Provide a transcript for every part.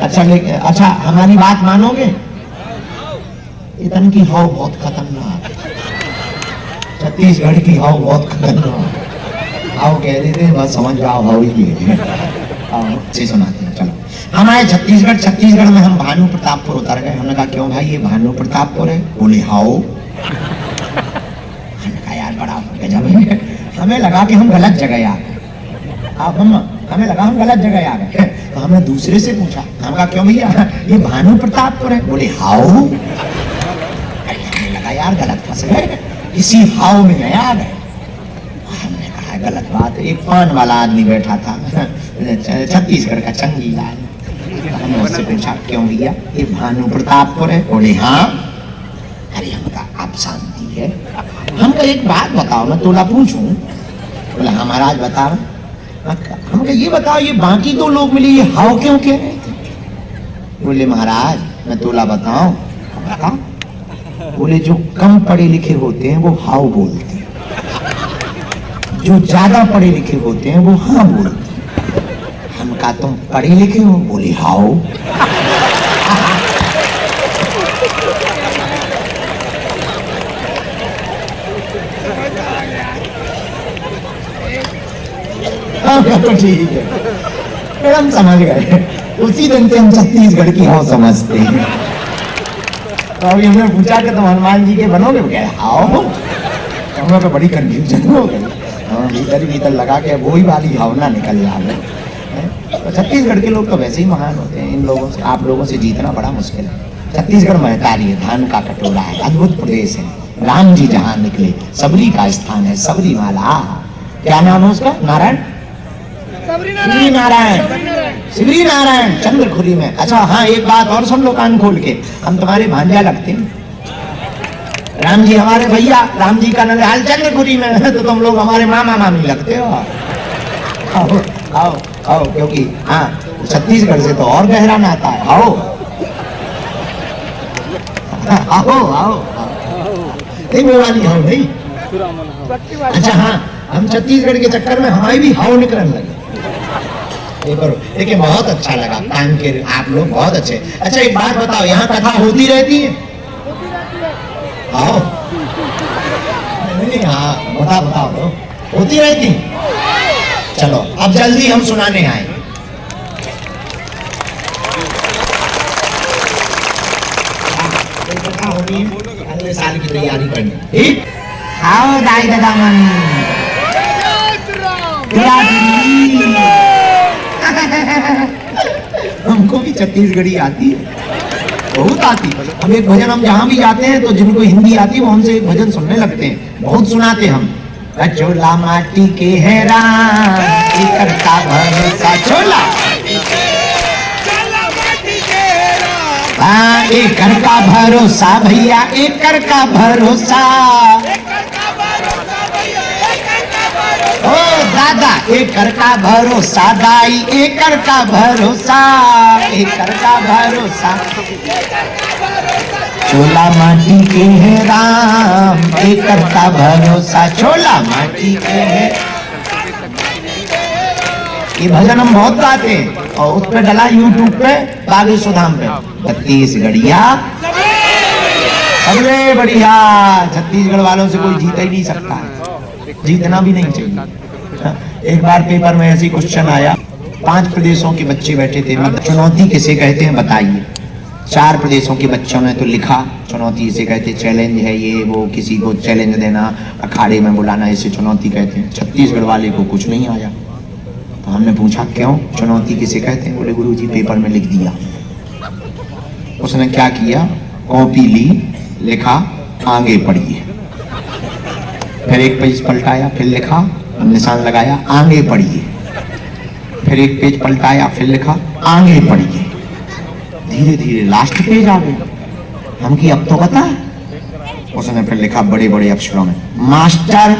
अच्छा हमारी बात मानोगे? इतन की हवा बहुत खतरनाक, छत्तीसगढ़ की हवा बहुत खतरनाक। आओ कह रहे थे बस समझ जाओ हवा ही है। अच्छे सुनाते हैं। चलो हम आए छत्तीसगढ़ में हम भानु प्रतापपुर उतर गए। हमने कहा क्यों भाई ये भानु प्रतापपुर है? बोले हाओ। हमने कहा यार बड़ा गजब है। हमें लगा कि हम गलत जगह आ गए। हमें लगा हम गलत जगह आ गए। तो हमने दूसरे से पूछा, हमने कहा क्यों भैया ये भानु प्रतापपुर है? बोले हाओ। हमें लगा यार गलत फंस गए, इसी हाओ में गए आ गए। हमने कहा गलत बात। एक पान वाला आदमी बैठा था, छत्तीसगढ़ का चंगीला आदमी। हमने उससे पूछा क्यों भैया ये भानु प्रतापपुर है? बोले हाँ। अरे हम कहा आप शांति है, हम कहा एक बात बताओ मैं तोला पूछूं? बोले हाँ महाराज बताओ। हम कहा ये बताओ ये बाकी दो लोग मिले ये हाव क्यों कह रहे थे? बोले महाराज मैं तोला बताऊं। बता। बोले जो कम पढ़े लिखे होते हैं वो हाव बोलते हैं, जो ज्यादा पढ़े लिखे होते हैं वो हाँ बोलते हैं। हम कहा तुम पढ़े लिखे हो? बोले हाव। तो ठीक है फिर हम समझ गए। उसी दिन से हम छत्तीसगढ़ की हाव समझते हैं। तो अभी हमने पूछा कि तुम हनुमान जी के बनोगे? क्या हाव? हम लोग बड़ी कंफ्यूजन हो गई। भीतर भीतर लगा के वही वाली भावना निकल जाए। तो छत्तीसगढ़ के लोग तो वैसे ही महान होते हैं। इन लोगों से आप लोगों से जीतना बड़ा मुश्किल है। छत्तीसगढ़ महतारी है, धान का कटोरा है, अद्भुत प्रदेश है। राम जी जहाँ निकले सबरी का स्थान है, सबरी माला। क्या नाम है उसका? नारायण शिवरी नारायण चंद्रखुरी में। अच्छा हाँ एक बात और सुन लो कान खोल के, हम तुम्हारे भांजा लगते हैं। राम जी हमारे भैया, राम जी का ननिहाल चंद्रखुरी में है, तो तुम लोग हमारे मामा मामी लगते हो। आओ आओ आओ, क्योंकि हाँ छत्तीसगढ़ से तो और गहरा नाता है। आओ आओ आओ नहीं वो वाली हाउ नहीं। अच्छा हाँ हम छत्तीसगढ़ के चक्कर में हमारी भी हाउ निकलने लगे। लेकिन बहुत अच्छा लगा कान के आप लोग बहुत अच्छे। अच्छा एक बात बताओ यहाँ कथा होती रहती है? आओ नहीं हाँ बताओ तो होती रहती। चलो अब जल्दी हम सुनाने आए। अगले साल की तैयारी करनी। आओ दाई दादा मन हमको भी छत्तीसगढ़ी आती है, बहुत आती है। हम एक भजन हम जहाँ भी जाते हैं तो जिनको हिंदी आती है वो हमसे एक भजन सुनने लगते हैं, बहुत सुनाते हम। छोला माटी के है राम करता भरोसा, छोला एक कर का भरोसा भैया, एक कर का भरोसा। ओ दादा एक कर का भरोसा, दाई एक कर का भरोसा, एक कर का भरोसा। छोला माटी के है राम एक कर का भरोसा, छोला माटी के है। ये भजन हम बहुत गाते हैं और उस पर डला यूट्यूब पे बागेश्वर धाम पे। छत्तीसगढ़िया सबसे बढ़िया, छत्तीसगढ़ वालों से कोई जीता ही नहीं सकता है, जीतना भी नहीं चाहिए। एक बार पेपर में ऐसी क्वेश्चन आया, 5 प्रदेशों के बच्चे बैठे थे, मतलब चुनौती किसे कहते हैं बताइए। 4 प्रदेशों के बच्चों ने तो लिखा चुनौती इसे कहते, चैलेंज है ये वो, किसी को चैलेंज देना, अखाड़े में बुलाना, इसे चुनौती कहते हैं। छत्तीसगढ़ वाले को कुछ नहीं आया, तो हमने पूछा क्यों, चुनौती किसे कहते हैं? बोले गुरुजी पेपर में लिख दिया। उसने क्या किया, कॉपी ली, लिखा आगे पढ़िए, फिर एक पेज पलटाया, फिर लिखा, निशान लगाया आगे पढ़िए, फिर एक पेज पलटाया, फिर लिखा आगे पढ़िए। धीरे धीरे लास्ट पेज आ गया। हम की अब तो बता। उसने फिर लिखा बड़े बड़े अक्षरों में, मास्टर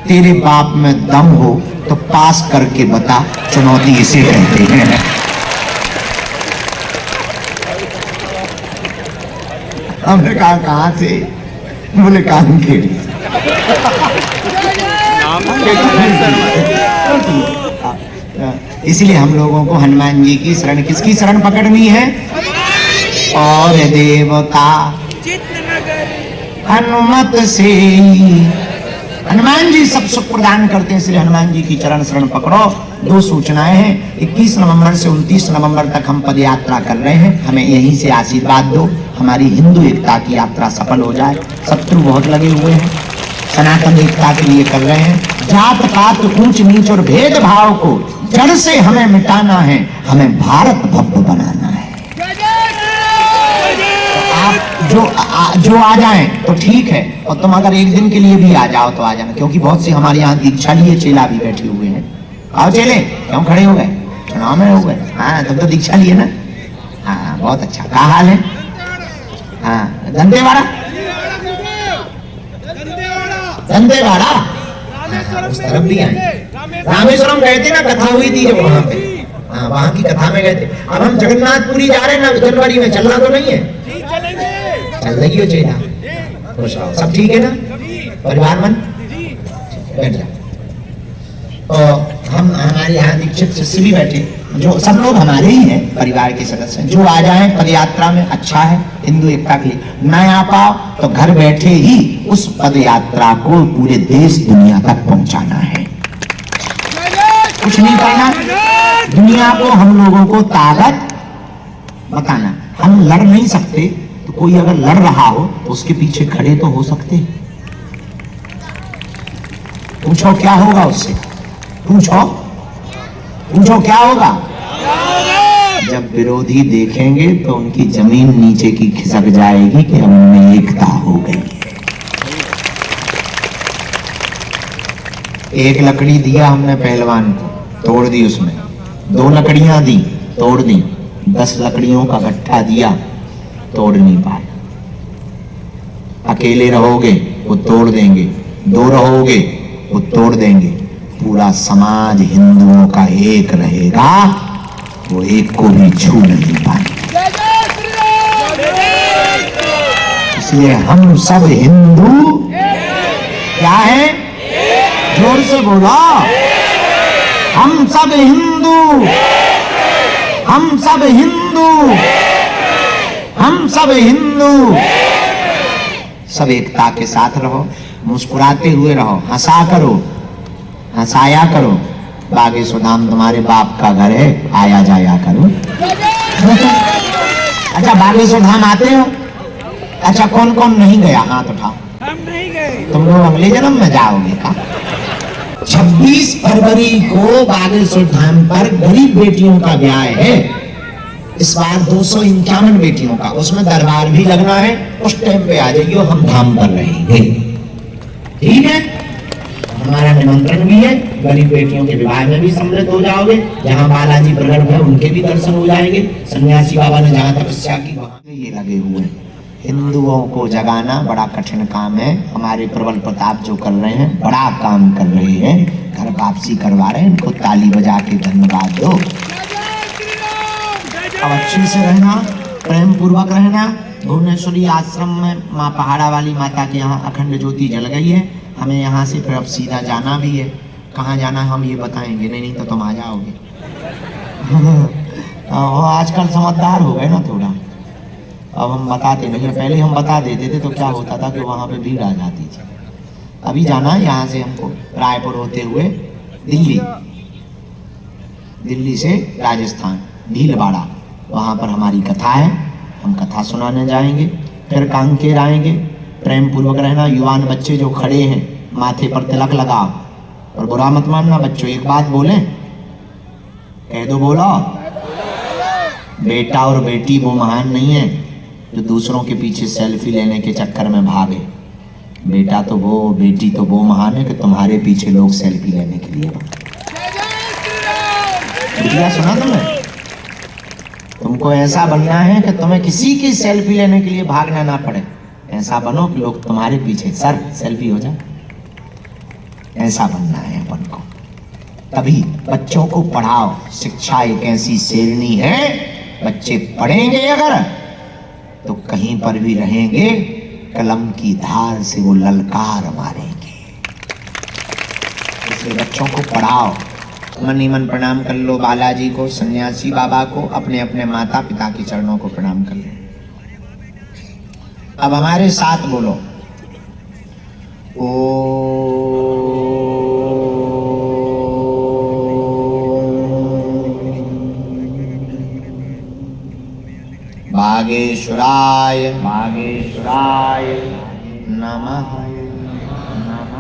तेरे बाप में दम हो तो पास करके बता, चुनौती इसे कहते हैं। हमने कहा कहां से? बोले कानखेड़ी से। इसलिए हम लोगों को हनुमान जी की शरण, किसकी शरण पकड़नी है? और देवता हनुमत से। हनुमान जी सब सुख प्रदान करते हैं, इसलिए हनुमान जी की चरण शरण पकड़ो। 2 सूचनाएं हैं। 21 नवंबर से 29 नवंबर तक हम पद यात्रा कर रहे हैं। हमें यहीं से आशीर्वाद दो, हमारी हिंदू एकता की यात्रा सफल हो जाए। शत्रु बहुत लगे हुए हैं, सनातन एकता के लिए कर रहे हैं। जात पात ऊंच नीच और भेदभाव को जड़ से हमें मिटाना है, हमें भारत भव्य बनाना है। तो आप जो आ जाएं तो ठीक है, और तुम अगर एक दिन के लिए भी आ जाओ तो आ जाना, क्योंकि बहुत से हमारे यहाँ दीक्षा लिए चेला भी बैठे हुए हैं। आओ चेले, क्यों खड़े हो गए? चुनाव में हो गए? हाँ, तुम तो दीक्षा लिए ना। हाँ, बहुत अच्छा। क्या हाल है? हाँ, दंतेवाड़ा, दंतेवाड़ा, उस तरफ भी आए। रामेश्वरम गए थे ना, कथा हुई थी जब वहां पे। हाँ, वहां की कथा में गए थे। अब हम जगन्नाथपुरी जा रहे हैं ना जनवरी में, चलना तो नहीं है? चल रही हो चेला, खुश रहो। सब ठीक है ना? परिवार मन बैठ जाओ। तो हम हमारे यहाँ दीक्षित शिष्य भी बैठे, जो सब लोग हमारे ही हैं, परिवार के सदस्य। जो आ जाए पद यात्रा में अच्छा है, हिंदू एकता के लिए। न आ पाओ तो घर बैठे ही उस पद यात्रा को पूरे देश दुनिया तक पहुंचाना है। कुछ नहीं करना, दुनिया को हम लोगों को ताकत बताना। हम लड़ नहीं सकते, तो कोई अगर लड़ रहा हो तो उसके पीछे खड़े तो हो सकते। पूछो क्या होगा उससे? पूछो क्या होगा? जब विरोधी देखेंगे तो उनकी जमीन नीचे की खिसक जाएगी कि अब उनमें एकता हो गई है। एक लकड़ी दिया हमने पहलवान को, तोड़ दी उसमें। 2 लकड़ियां दी, तोड़ दी। 10 लकड़ियों का गट्ठा दिया, तोड़ नहीं पाए। अकेले रहोगे वो तोड़ देंगे, 2 रहोगे वो तोड़ देंगे। पूरा समाज हिंदुओं का एक रहेगा, वो एक को भी छू नहीं पाएंगे। इसलिए हम सब हिंदू क्या है? जोर से बोलो, हम सब हिंदू, हम सब हिंदू, हम सब हिंदू। सब एकता के साथ रहो, मुस्कुराते हुए रहो, हंसा करो, हंसाया करो। बागेश्वर धाम तुम्हारे बाप का घर है, आया जाया करो। अच्छा, बागेश्वर धाम आते हो? अच्छा, कौन कौन नहीं गया? हाथ उठाओ। हम नहीं गए। तुम लोग अगले जन्म में जाओगे का? 26 फरवरी को बागेश्वर धाम पर गरीब बेटियों का ब्याह है। इस बार 251 बेटियों का, उसमें दरबार भी लगना है। उस टाइम पे आ जाइए, हम धाम पर रहेंगे, ठीक है? हमारा निमंत्रण भी है। गरीब बेटियों के विवाह में भी सम्मिलित हो जाओगे। जहाँ बालाजी प्रकट है उनके भी दर्शन हो जाएंगे। सन्यासी बाबा ने जहाँ तपस्या की वहां ये लगे हुए हैं। हिंदुओं को जगाना बड़ा कठिन काम है। हमारे प्रबल प्रताप जो कर रहे हैं, बड़ा काम कर रहे हैं, घर वापसी करवा रहे हैं। इनको ताली बजा के धन्यवाद दो। अब अच्छे से रहना, प्रेम पूर्वक रहना। भुवनेश्वरी आश्रम में माँ पहाड़ा वाली माता के यहाँ अखंड ज्योति जल गई है। हमें यहाँ से फिर अब सीधा जाना भी है। कहाँ जाना हम ये बताएंगे नहीं तो तुम आ जाओगे। आजकल समझदार हो गए ना थोड़ा, अब हम बताते नहीं है। पहले हम बता देते थे तो क्या होता था कि वहाँ पे भीड़ आ जाती थी। अभी जाना है यहाँ से हमको रायपुर होते हुए दिल्ली, दिल्ली से राजस्थान, भीलवाड़ा, वहाँ पर हमारी कथा है। हम कथा सुनाने जाएंगे, फिर कांकेर आएंगे। प्रेम पूर्वक रहना। युवान बच्चे जो खड़े हैं, माथे पर तिलक लगाओ। और बुरा मत मानना बच्चों, एक बात बोले, कह दो बोलो। बेटा और बेटी वो महान नहीं है जो दूसरों के पीछे सेल्फी लेने के चक्कर में भागे। बेटा तो वो, बेटी तो वो महान है कि तुम्हारे पीछे लोग सेल्फी लेने के लिए भागे। सुना तुमने? तुमको ऐसा बनना है कि तुम्हें किसी की सेल्फी लेने के लिए भागना ना पड़े। ऐसा बनो कि लोग तुम्हारे पीछे, सर सेल्फी हो जाए। ऐसा बनना है अपन को। तभी बच्चों को पढ़ाओ। शिक्षा एक ऐसी शेरनी है, बच्चे पढ़ेंगे अगर तो कहीं पर भी रहेंगे, कलम की धार से वो ललकार मारेंगे। इसलिए बच्चों को पढ़ाओ। मन ही मन प्रणाम कर लो बालाजी को, सन्यासी बाबा को, अपने अपने माता पिता के चरणों को प्रणाम कर लो। अब हमारे साथ बोलो, ओ बागेश्वराय बागेश्वराय नमः नमः।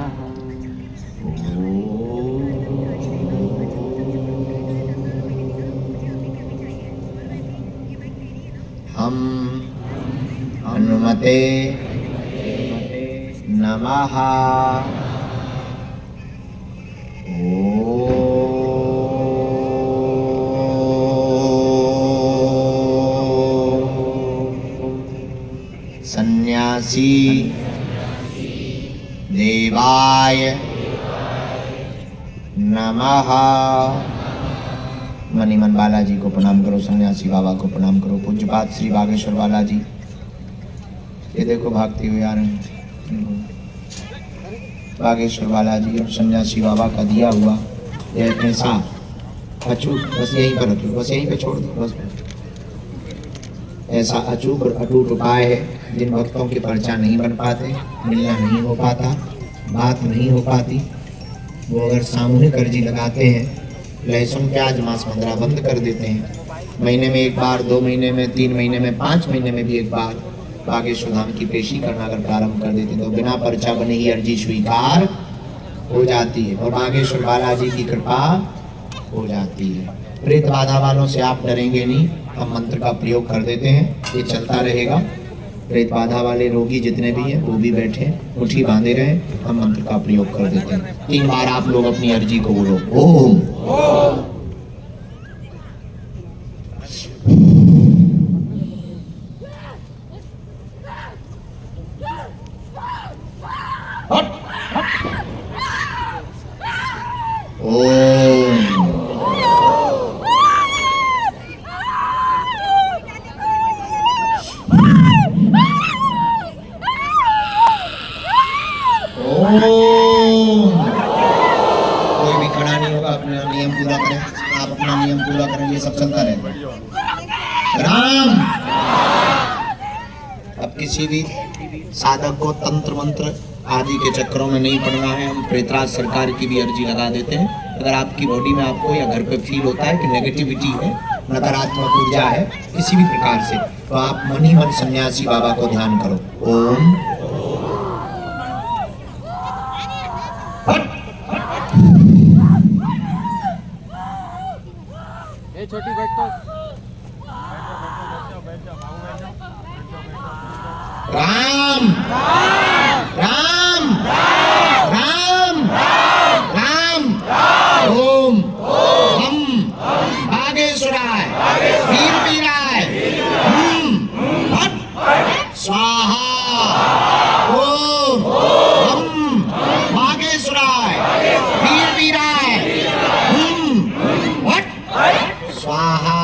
हम हनुमते नमः। सन्यासी देवाय नमः। मनी मन बालाजी को प्रणाम करो, सन्यासी बाबा को प्रणाम करो। पूज्यपाद श्री बागेश्वर बालाजी, ये देखो भागते हुए आ रहे हैं। बागेश्वर बालाजी और सन्यासी बाबा का दिया हुआ ये अपने साथ अचूक, बस यहीं पर रखो, बस यहीं पे छोड़ दो। बस ऐसा अचूक और अटूट उपाय है जिन भक्तों के पर्चा नहीं बन पाते, मिलना नहीं हो पाता, बात नहीं हो पाती, वो अगर सामूहिक अर्जी लगाते हैं, लहसुन प्याज मांस मंद्रा बंद कर देते हैं, महीने में एक बार, 2 महीने में, 3 महीने में, 5 महीने में भी एक बार बागेश्वर धाम की पेशी करना अगर प्रारंभ कर देते हैं तो बिना पर्चा बने ही अर्जी स्वीकार हो जाती है और बागेश्वर बालाजी की कृपा हो जाती है। प्रेत बाधा वालों से आप डरेंगे नहीं, हम मंत्र का प्रयोग कर देते हैं, ये चलता रहेगा। प्रेत बाधा वाले रोगी जितने भी हैं वो भी बैठे, मुट्ठी बांधे रहे, हम मंत्र का प्रयोग कर देते हैं। 3 बार आप लोग अपनी अर्जी को बोलो, ओम। कोई भी खड़ा नहीं होगा, अपना नियम पूरा करें, आप अपना नियम पूरा करें, ये सब चलता रहेगा। राम। अब किसी भी साधक को तंत्र मंत्र आदि के चक्करों में नहीं पड़ना है। हम प्रेतराज सरकार की भी अर्जी लगा देते हैं। अगर आपकी बॉडी में आपको या घर पे फील होता है कि नेगेटिविटी है, नकारात्मक ऊर्जा है किसी भी प्रकार से, तो आप मन ही मन सन्यासी बाबा को ध्यान करो, ओम। छोटी बैठ तो राम राम राम राम ओम हम बागेश्वराय वीर वीराय भट स्वाहा ओम हम बागेश्वराय वीर वीराय भट स्वाहा।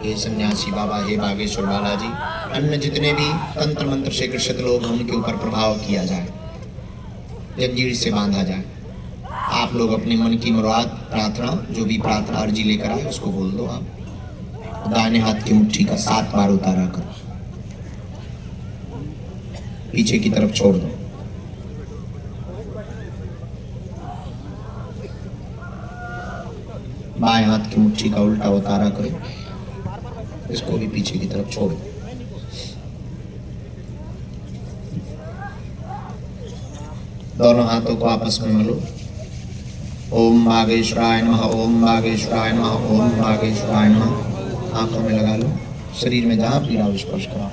हे सन्यासी बाबा, हे बागेश्वर बालाजी, अन्य जितने भी तंत्र मंत्र से ग्रसित लोग हैं उनके ऊपर प्रभाव किया जाए, जंजीर से बांधा जाए। आप लोग अपने मन की मुराद प्रार्थना, जो भी प्रार्थना अर्जी लेकर आए उसको बोल दो। आप दाहिने हाथ की मुट्ठी का 7 बार उतारा करो, पीछे की तरफ छोड़ दो। बाएं हाथ की मुट्ठी का उल्टा उतारा करो, इसको भी पीछे की तरफ छोड़ दो। दोनों हाथों को आपस में मिलो, ओम बागेश्वराय नमः, ओम बागेश्वराय नमः, ओम बागेश्वराय नमः। आंखों में लगा लो, शरीर में जहाँ पीड़ा हो स्पर्श कराओ।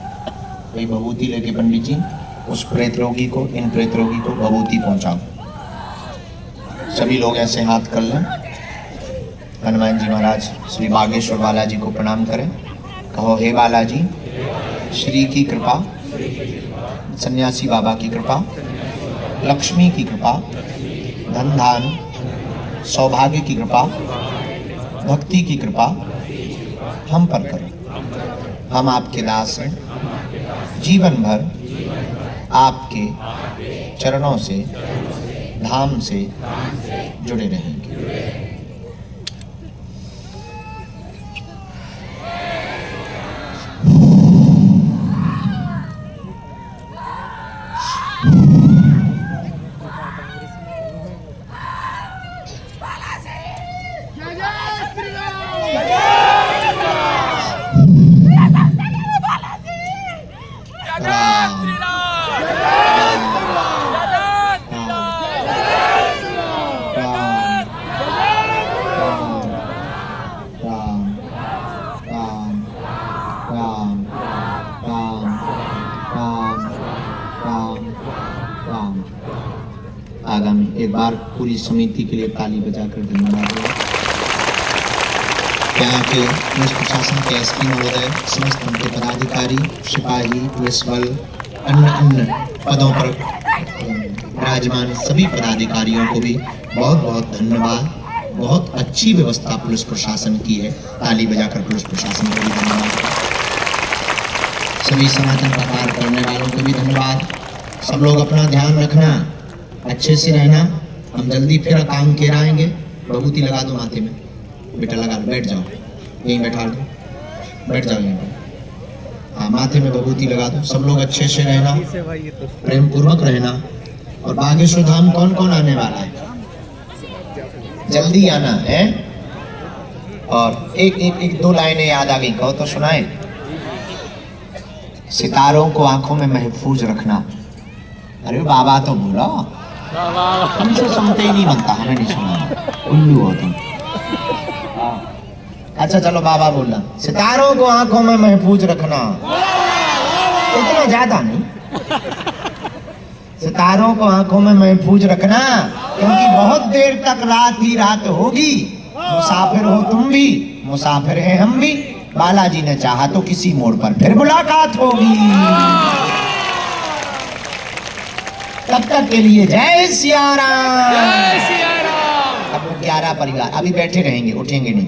कोई भभूति लेके पंडित जी उस प्रेत रोगी को, इन प्रेत रोगी को भभूति पहुंचाओ। सभी लोग ऐसे हाथ कर लें। हनुमान जी महाराज श्री बागेश्वर बालाजी को प्रणाम करें। कहो, हे बालाजी, श्री की कृपा, सन्यासी बाबा की कृपा, लक्ष्मी की कृपा, धन धान सौभाग्य की कृपा, भक्ति की कृपा हम पर करो। हम आपके दास हैं, जीवन भर आपके चरणों से धाम से जुड़े रहेंगे। आगामी एक बार पूरी समिति के लिए ताली बजाकर धन्यवाद। यहाँ के पुलिस प्रशासन के एसपी महोदय, समस्त उनके पदाधिकारी, सिपाही, पुलिस बल, अन्य पदों पर विराजमान सभी पदाधिकारियों को भी बहुत बहुत धन्यवाद। बहुत अच्छी व्यवस्था पुलिस प्रशासन की है, ताली बजाकर पुलिस प्रशासन को भी धन्यवाद। सभी सनातन का कार्य करने वालों को भी धन्यवाद। सब लोग अपना ध्यान रखना, अच्छे से रहना। हम जल्दी फिर काम के आएंगे। बबूती लगा दो माथे में, बेटा लगा लो, बैठ जाओ, यहीं बैठा दो, बैठ जाओ यहीं पर। हाँ, माथे में बबूती लगा दो। सब लोग अच्छे से रहना, प्रेम पूर्वक रहना। और बागेश्वर धाम कौन कौन आने वाला है? जल्दी आना है। और एक दो लाइनें याद आ गई, कहो तो सुनाए। सितारों को आंखों में महफूज रखना। अरे बाबा तो बोलो, तुमसे सुनते ही नहीं बनता, हमें नहीं सुना, उल्लू हो तुम। अच्छा चलो बाबा बोलना, सितारों को आंखों में महफूज रखना। इतना ज्यादा नहीं, सितारों को आंखों में महफूज रखना, क्योंकि बहुत देर तक रात ही रात होगी। मुसाफिर हो तुम भी, मुसाफिर हैं हम भी। बालाजी ने चाहा तो किसी मोड़ पर फिर मुलाकात होगी। तब तक के लिए जय सिया राम। अब 11 परिवार अभी बैठे रहेंगे, उठेंगे नहीं।